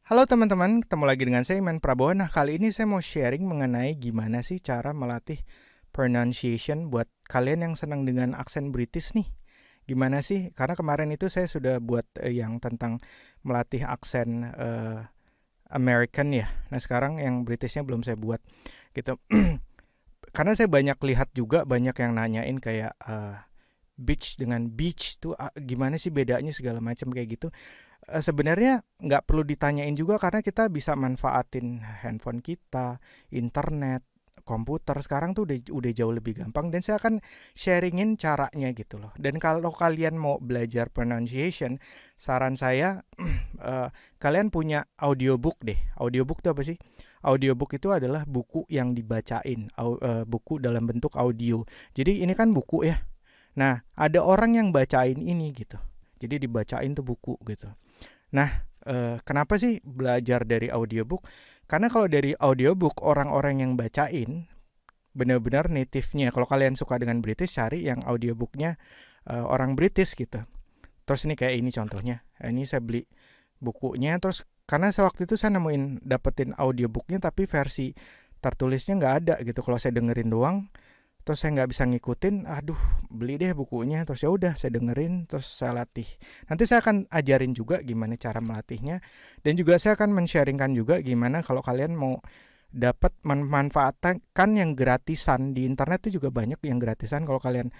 Halo teman-teman, ketemu lagi dengan saya Iman Prabowo. Nah, kali ini saya mau sharing mengenai gimana sih cara melatih pronunciation buat kalian yang senang dengan aksen British nih. Gimana sih? Karena kemarin itu saya sudah buat yang tentang melatih aksen American ya. Nah, sekarang yang Britishnya belum saya buat gitu. Karena saya banyak lihat juga banyak yang nanyain kayak beach dengan beach tuh gimana sih bedanya segala macam kayak gitu. Sebenarnya nggak perlu ditanyain juga karena kita bisa manfaatin handphone kita, internet, komputer sekarang tuh udah jauh lebih gampang dan saya akan sharingin caranya gitu loh. Dan kalau kalian mau belajar pronunciation, saran saya kalian punya audiobook deh. Audiobook itu apa sih? Audiobook itu adalah buku yang dibacain, buku dalam bentuk audio. Jadi ini kan buku ya. Nah, ada orang yang bacain ini gitu. Jadi dibacain tuh buku gitu. Nah, kenapa sih belajar dari audiobook? Karena kalau dari audiobook orang-orang yang bacain benar-benar native-nya. Kalau kalian suka dengan British, cari yang audiobooknya orang British gitu. Terus ini kayak ini contohnya. Ini saya beli bukunya terus karena waktu itu saya nemuin dapetin audiobooknya tapi versi tertulisnya nggak ada gitu. Kalau saya dengerin doang, terus saya nggak bisa ngikutin, aduh beli deh bukunya, terus ya udah saya dengerin, terus saya latih. Nanti saya akan ajarin juga gimana cara melatihnya, dan juga saya akan men-sharingkan juga gimana kalau kalian mau dapat memanfaatkan yang gratisan di internet itu juga banyak yang gratisan kalau kalian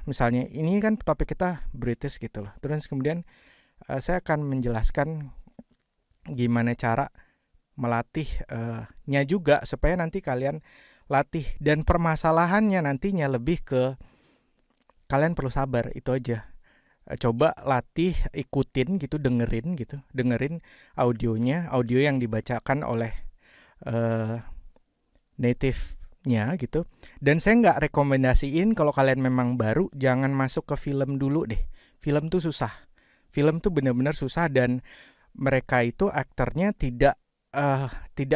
misalnya ini kan topik kita British gitu loh. Terus kemudian saya akan menjelaskan gimana cara melatih nya juga supaya nanti kalian latih dan permasalahannya nantinya lebih ke kalian perlu sabar itu aja. Coba latih ikutin gitu dengerin audionya audio yang dibacakan oleh native-nya gitu. Dan saya nggak rekomendasiin kalau kalian memang baru jangan masuk ke film dulu deh. Film tuh susah. Film tuh benar-benar susah dan mereka itu aktornya tidak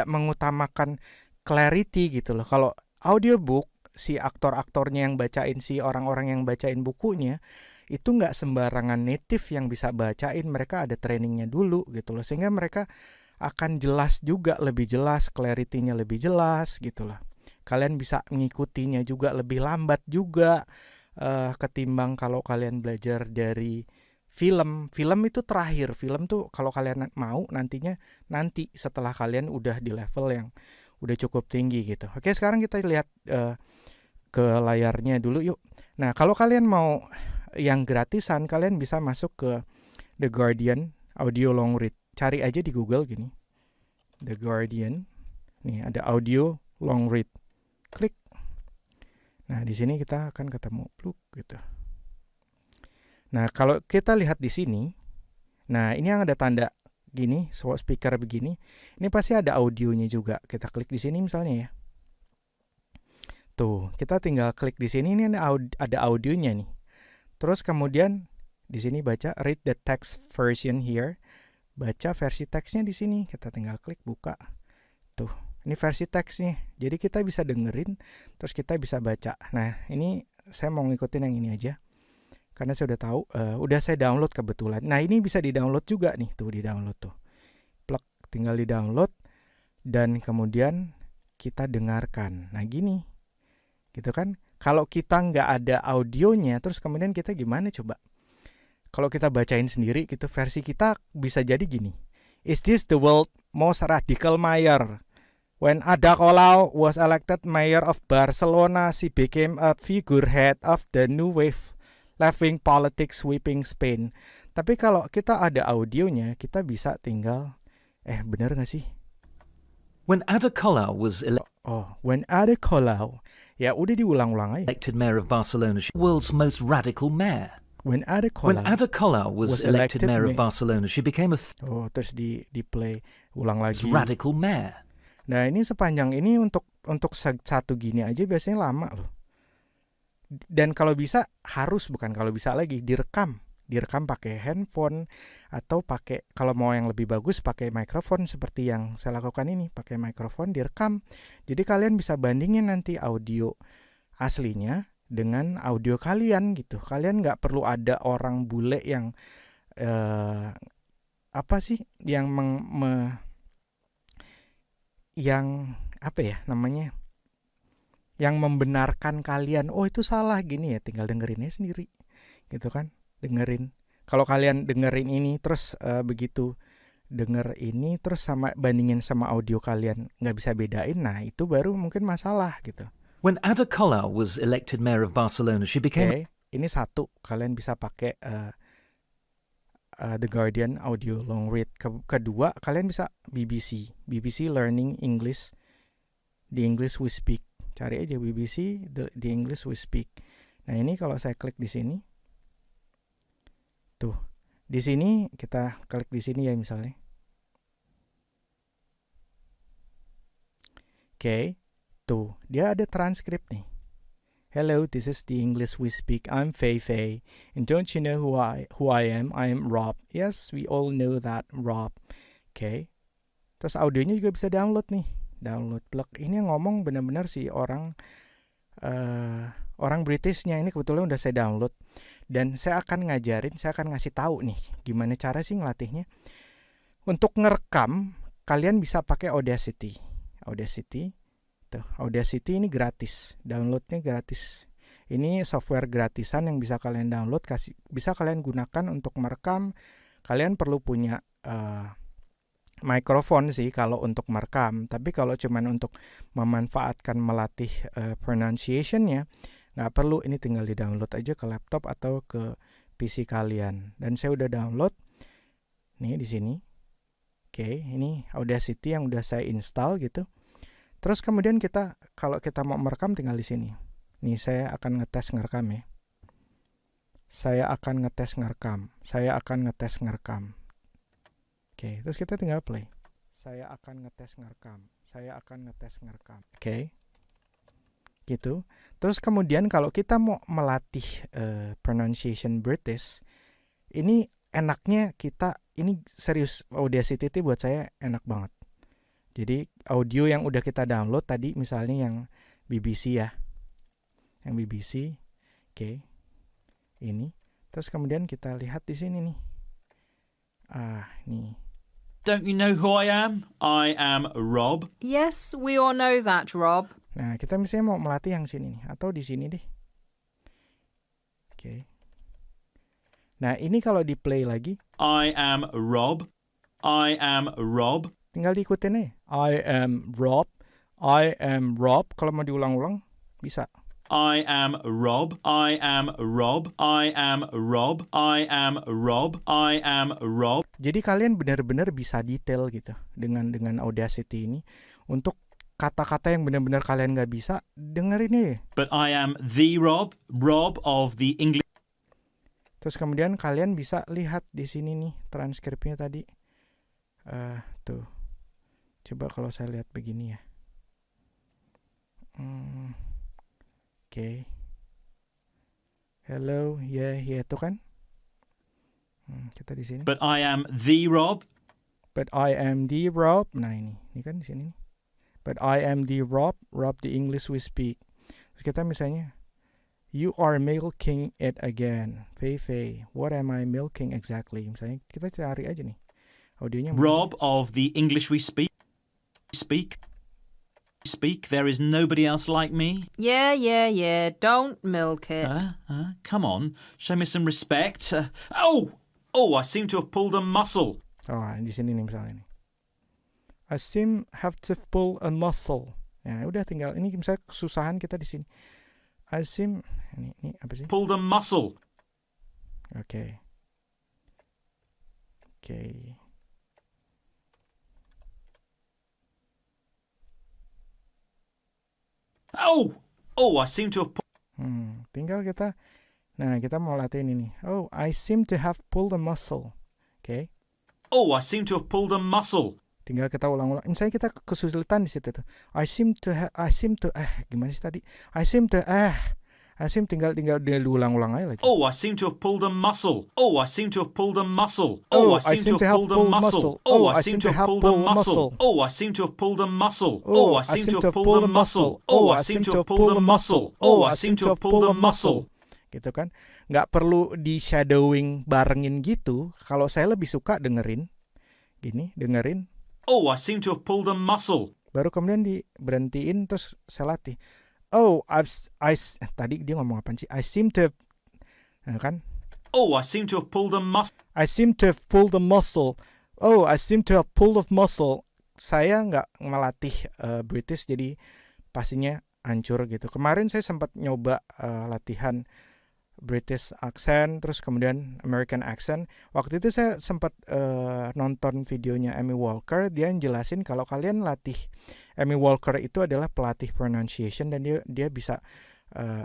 mengutamakan clarity gitu loh. Kalau audiobook si aktor-aktornya yang bacain si orang-orang yang bacain bukunya itu nggak sembarangan native yang bisa bacain, mereka ada trainingnya dulu gitu loh, sehingga mereka akan jelas juga, lebih jelas, clarity-nya lebih jelas gitu loh. Kalian bisa mengikutinya juga lebih lambat juga ketimbang kalau kalian belajar dari film itu terakhir. Film tuh kalau kalian mau nanti setelah kalian udah di level yang udah cukup tinggi gitu. Oke, sekarang kita lihat ke layarnya dulu yuk. Nah, kalau kalian mau yang gratisan, kalian bisa masuk ke The Guardian Audio Long Read. Cari aja di Google gini. The Guardian. Nih ada audio long read. Klik. Nah, di sini kita akan ketemu pluk gitu. Nah, kalau kita lihat di sini, nah ini yang ada tanda gini, speaker begini, ini pasti ada audionya juga. Kita klik di sini misalnya ya. Tuh, kita tinggal klik di sini, ini ada audionya nih. Terus kemudian di sini baca read the text version here. Baca versi teksnya di sini. Kita tinggal klik buka. Tuh, ini versi teksnya. Jadi kita bisa dengerin, terus kita bisa baca. Nah, ini saya mau ngikutin yang ini aja. Karena saya udah tahu, udah saya download kebetulan. Nah, ini bisa di-download juga nih, tuh di-download tuh. Plug, tinggal di-download dan kemudian kita dengarkan. Nah, gini. Gitu kan? Kalau kita nggak ada audionya, terus kemudian kita gimana coba? Kalau kita bacain sendiri gitu, versi kita bisa jadi gini. Is this the world's most radical mayor? When Ada Colau was elected mayor of Barcelona, she became a figurehead of the new wave left-wing politics sweeping Spain. Tapi kalau kita ada audionya, kita bisa tinggal, bener gak sih? When Ada Colau was when Ada Colau, ya udah diulang-ulang aja. elected mayor of Barcelona, world's most radical mayor. When Ada Colau was elected mayor of Barcelona, she became a terus di play ulang lagi. radical mayor. Nah, ini sepanjang ini untuk satu gini aja biasanya lama loh. Dan kalau bisa bukan kalau bisa lagi direkam pakai handphone atau pakai, kalau mau yang lebih bagus pakai mikrofon seperti yang saya lakukan ini, pakai mikrofon direkam. Jadi kalian bisa bandingin nanti audio aslinya dengan audio kalian gitu. Kalian nggak perlu ada orang bule yang apa sih yang yang apa ya namanya? Yang membenarkan kalian, oh itu salah gini ya, tinggal dengerinnya sendiri. Gitu kan? Dengerin. Kalau kalian dengerin ini terus begitu denger ini terus sama bandingin sama audio kalian nggak bisa bedain, nah itu baru mungkin masalah gitu. When Ada Colau was elected mayor of Barcelona, she became... Ini satu, kalian bisa pakai The Guardian audio long read. Kedua, kalian bisa BBC Learning English, The English We Speak. Cari aja BBC The English We Speak. Nah ini kalau saya klik di sini, tuh di sini kita klik di sini ya misalnya. Oke, tuh dia ada transkrip nih. Hello, this is the English we speak. I'm Fei Fei, and don't you know who I am? I am Rob. Yes, we all know that, Rob. Oke, terus audionya juga bisa download nih. Download plug. Ini yang ngomong benar-benar si orang Britishnya ini kebetulan udah saya download. Dan saya akan ngasih tahu nih gimana cara sih ngelatihnya. Untuk ngerekam, kalian bisa pakai Audacity. Audacity ini gratis, downloadnya gratis. Ini software gratisan yang bisa kalian download, bisa kalian gunakan untuk merekam. Kalian perlu punya mikrofon sih kalau untuk merekam, tapi kalau cuman untuk memanfaatkan melatih pronunciation-nya, nggak perlu. Ini tinggal di download aja ke laptop atau ke PC kalian. Dan saya udah download nih di sini. Oke, ini Audacity yang udah saya install gitu. Terus kemudian kalau kita mau merekam tinggal di sini. Nih saya akan ngetes ngerekam ya. Saya akan ngetes ngerekam. Oke, terus kita tinggal play. Saya akan ngetes ngerekam. Oke. Gitu. Terus kemudian kalau kita mau melatih pronunciation British, ini enaknya ini serius, Audacity itu buat saya enak banget. Jadi audio yang udah kita download tadi misalnya yang BBC ya. Yang BBC. Oke. Ini. Terus kemudian kita lihat di sini nih. Nih. Don't you know who I am? I am Rob. Yes, we all know that, Rob. Nah, kita misalnya mau melatih yang sini nih atau di sini deh. Oke. Nah, ini kalau di play lagi, I am Rob. tinggal diikutin nih. I am Rob. Kalau mau diulang-ulang bisa. I am Rob. Jadi kalian benar-benar bisa detail gitu dengan Audacity ini. Untuk kata-kata yang benar-benar kalian nggak bisa, dengerin nih. But I am the Rob of the English. Terus kemudian kalian bisa lihat di sini nih transkripnya tadi. Tuh. Coba kalau saya lihat begini ya. Oke. Hello, ya itu kan. Kita di sini. But I am the Rob. Nah ini kan di sini. But I am the Rob the English we speak. Terus kita misalnya, you are milking it again. Fei, what am I milking exactly? Misalnya kita cari aja nih audionya. Rob of the English we speak. There is nobody else like me. Yeah. Don't milk it. Come on, show me some respect. I seem to have pulled a muscle. Di sini nih misalnya nih. I seem have to pull a muscle. Ya udah tinggal ini misalnya kesusahan kita di sini. I seem ini apa sih? Pulled a muscle. Oke. I seem to have tinggal kita. Nah, kita mau latihan ini. I seem to have pulled a muscle. Oke. I seem to have pulled a muscle. Tinggal kita ulang-ulang. Misalnya kita kesulitan di situ tuh. Gimana sih tadi? I seem tinggal diulang-ulang aja lagi. I seem to have pulled a muscle. I seem to have pulled a muscle. I seem to have pulled a muscle. I seem to have pulled a muscle. I seem to have pulled a muscle. I seem to have pulled a muscle. Gitu kan? Nggak perlu di shadowing barengin gitu. Kalau saya lebih suka dengerin Gini, dengerin. Oh, I seem to have pulled a muscle. Baru kemudian diberhentiin terus saya latih. Tadi dia ngomong apa sih? I seem to have, nah, kan? Oh, I seem to have pulled a muscle. I seem to have pulled a muscle. Oh, I seem to have pulled a muscle. Saya nggak melatih British, jadi pastinya hancur gitu. Kemarin saya sempat nyoba latihan British accent, terus kemudian American accent. Waktu itu saya sempat nonton videonya Amy Walker. Dia jelasin kalau kalian latih, Amy Walker itu adalah pelatih pronunciation, dan dia bisa,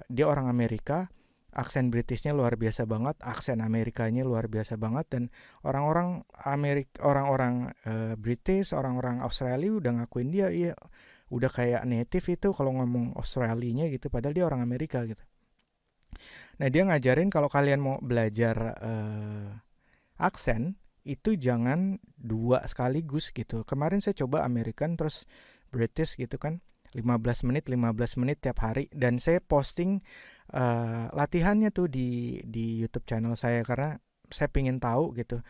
dia orang Amerika. Aksen Britishnya luar biasa banget, aksen Amerikanya luar biasa banget, dan orang-orang British, orang-orang Australia udah ngakuin dia, iya, udah kayak native itu kalau ngomong Australianya gitu, padahal dia orang Amerika gitu. Nah, dia ngajarin kalau kalian mau belajar aksen itu jangan 2 sekaligus gitu. Kemarin saya coba American terus British gitu kan, 15 menit tiap hari, dan saya posting latihannya tuh di YouTube channel saya karena saya pingin tahu gitu.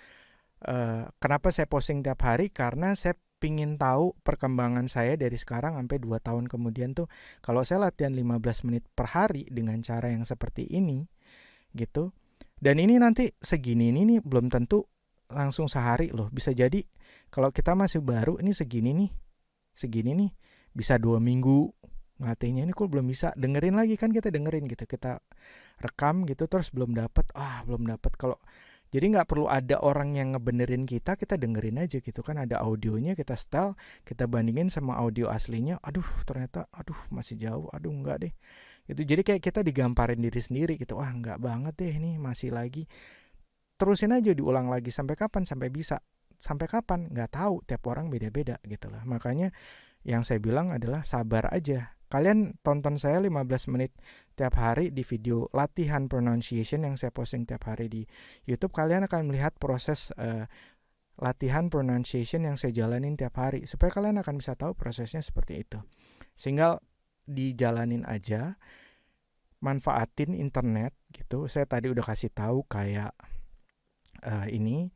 Kenapa saya posting tiap hari? Karena saya pingin tahu perkembangan saya dari sekarang sampai 2 tahun kemudian tuh, kalau saya latihan 15 menit per hari dengan cara yang seperti ini gitu. Dan ini nanti segini ini nih belum tentu langsung sehari loh. Bisa jadi kalau kita masih baru ini segini nih bisa 2 minggu ngelatihnya. Ini kok belum bisa, dengerin lagi kan, kita dengerin gitu, kita rekam gitu terus belum dapat kalau jadi nggak perlu ada orang yang ngebenerin kita dengerin aja gitu kan, ada audionya, kita setel, kita bandingin sama audio aslinya, ternyata masih jauh, enggak deh gitu. Jadi kayak kita digamparin diri sendiri gitu, enggak banget deh ini, masih lagi. Terusin aja, diulang lagi sampai kapan? Sampai bisa. Sampai kapan? Nggak tahu, tiap orang beda-beda gitu lah. Makanya yang saya bilang adalah sabar aja. Kalian tonton saya 15 menit tiap hari di video latihan pronunciation yang saya posting tiap hari di YouTube. Kalian akan melihat proses latihan pronunciation yang saya jalanin tiap hari, supaya kalian akan bisa tahu prosesnya seperti itu. Sehingga dijalanin aja, manfaatin internet gitu. Saya tadi udah kasih tahu kayak ini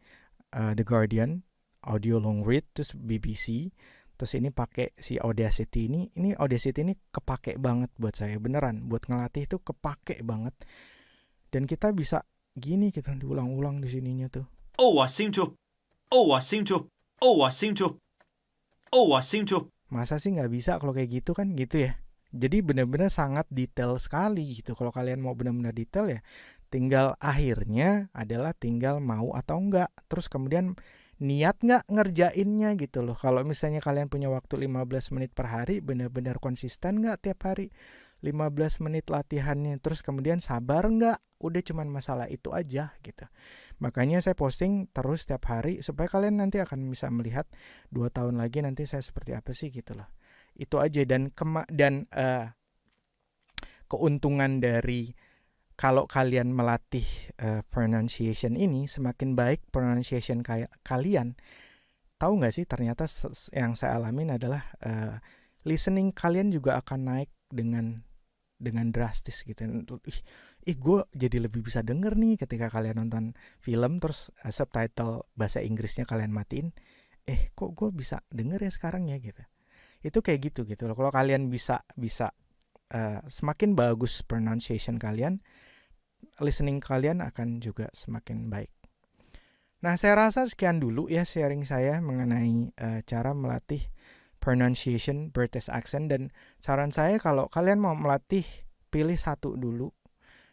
The Guardian, audio long read, terus BBC. Terus ini pakai si Audacity ini Audacity ini kepake banget buat saya, beneran buat ngelatih itu kepake banget. Dan kita bisa gini, kita diulang-ulang di sininya tuh. Oh, I seem to. Masa sih nggak bisa kalau kayak gitu kan gitu ya. Jadi benar-benar sangat detail sekali gitu. Kalau kalian mau benar-benar detail ya, tinggal akhirnya adalah tinggal mau atau enggak. Terus kemudian niat nggak ngerjainnya gitu loh. Kalau misalnya kalian punya waktu 15 menit per hari, benar-benar konsisten nggak tiap hari 15 menit latihannya, terus kemudian sabar nggak, udah cuman masalah itu aja gitu. Makanya saya posting terus tiap hari supaya kalian nanti akan bisa melihat 2 tahun lagi nanti saya seperti apa sih gitu loh. Itu aja. Dan keuntungan dari kalau kalian melatih pronunciation ini, semakin baik pronunciation kalian, tahu nggak sih ternyata yang saya alamin adalah listening kalian juga akan naik dengan drastis gitu. Gue jadi lebih bisa denger nih ketika kalian nonton film terus subtitle bahasa Inggrisnya kalian matiin. Kok gue bisa denger ya sekarang ya gitu. Itu kayak gitu loh. Kalau kalian bisa semakin bagus pronunciation kalian, listening kalian akan juga semakin baik. Nah, saya rasa sekian dulu ya sharing saya mengenai cara melatih pronunciation British accent. Dan saran saya kalau kalian mau melatih, pilih satu dulu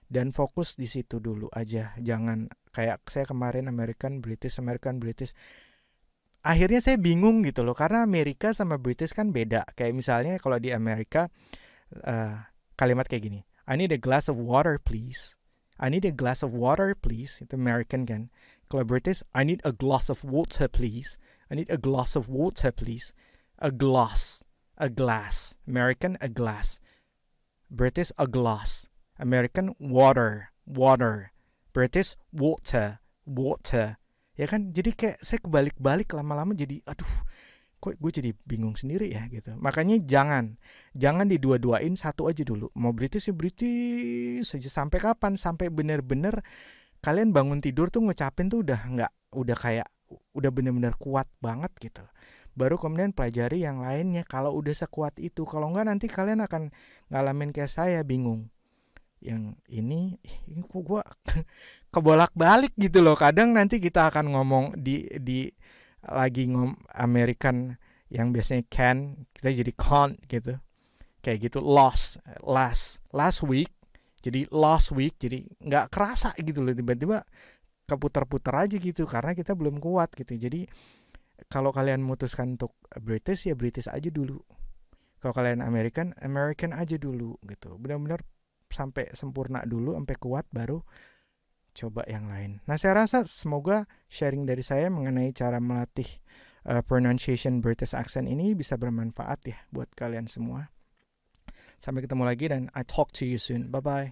dan fokus di situ dulu aja. Jangan kayak saya kemarin American British. Akhirnya saya bingung gitu loh, karena Amerika sama British kan beda. Kayak misalnya kalau di Amerika kalimat kayak gini, I need a glass of water please. I need a glass of water please. Itu American kan. Kalau British, I need a glass of water please. I need a glass of water please. A glass. American, a glass. British, a glass. American, water. British, water. Ya kan? Jadi kayak saya kebalik-balik, lama-lama jadi kok gue jadi bingung sendiri ya gitu. Makanya jangan didua-duain, satu aja dulu. Mau British ya British saja. Sampai kapan? Sampai bener-bener kalian bangun tidur tuh ngucapin tuh udah udah benar-benar kuat banget gitu. Baru kemudian pelajari yang lainnya kalau udah sekuat itu. Kalau enggak nanti kalian akan ngalamin kayak saya, bingung. Yang ini kok gue kebolak-balik gitu loh. Kadang nanti kita akan ngomong di lagi American yang biasanya can, kita jadi can't gitu. Kayak gitu, last week. Jadi last week, jadi nggak kerasa gitu loh, tiba-tiba keputar-putar aja gitu karena kita belum kuat gitu. Jadi kalau kalian memutuskan untuk British ya British aja dulu. Kalau kalian American aja dulu gitu. Benar-benar sampai sempurna dulu, sampai kuat baru coba yang lain. Nah, saya rasa semoga sharing dari saya mengenai cara melatih pronunciation British accent ini bisa bermanfaat ya buat kalian semua. Sampai ketemu lagi dan I talk to you soon. Bye-bye.